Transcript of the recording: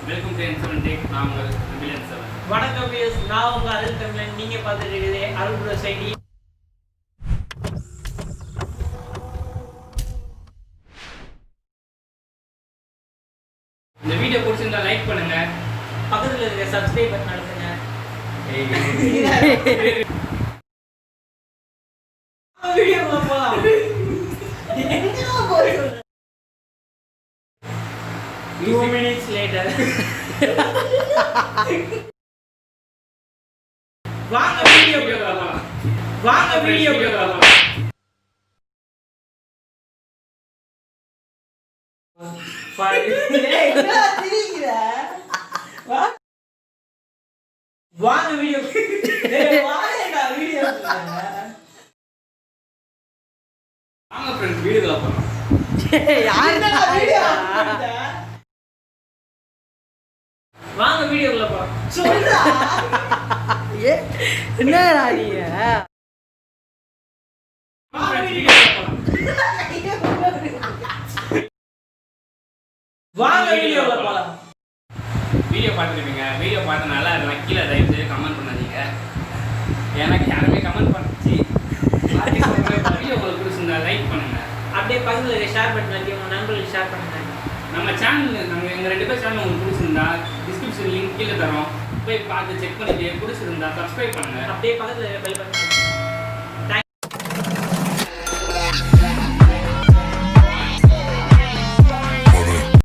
Welcome to N7-TECH. நான் உங்கள் NABILN7. வணக்கம் வியூஸ், நான் உங்கள் அருள் தமிழன். நீங்கள் பார்த்துட்டு இருக்குது அருள் ப்ரோ சைடி. இந்த வீடியோ பிடிச்சிருந்தா லைக் பண்ணுங்க, பக்கத்தில் இருக்க சப்ஸ்கிரைப் பட்டன் அழுத்துங்க. வீடியோ போகலாம். 2 minutes later. வாங்க வீடியோ போகலாம். வாங்க வீடியோ போகலாம். வாங்க வீடியோ வாங்க ஃப்ரெண்ட்ஸ் வீடியோக்குள்ள போலாம். வாங்க வீடியோக்குள்ள போலாம். சொல்றா என்னடா நீ வாங்க வீடியோக்குள்ள போலாம். வாங்க வீடியோக்குள்ள போலாம். வீடியோ பார்த்துருப்பீங்க. வீடியோ பார்த்தனால அதெல்லாம் கீழே தயவு செய்து கமெண்ட் பண்ணாதீங்க. எனக்கு யாருமே கமெண்ட் பண்ணிச்சு. வீடியோ உங்களுக்கு பிடிச்சிருந்தா லைக் பண்ணுங்க. அப்படியே பக்கத்தில் இருக்க ஷேர் பட்டன் அழுத்தி உங்கள் நண்பர்களுக்கு ஷேர் பண்ணுங்க. நம்ம சேனல் எங்கள் 2 பேர் சேனல் உங்களுக்கு பிடிச்சிருந்தா டிஸ்கிரிப்ஷன் லிங்க் கீழே தரோம். போய் பார்த்து செக் பண்ணிட்டு பிடிச்சிருந்தா சப்ஸ்கிரைப் பண்ணுங்க. அப்படியே பக்கத்தில் இருக்க பெல் பட்டன்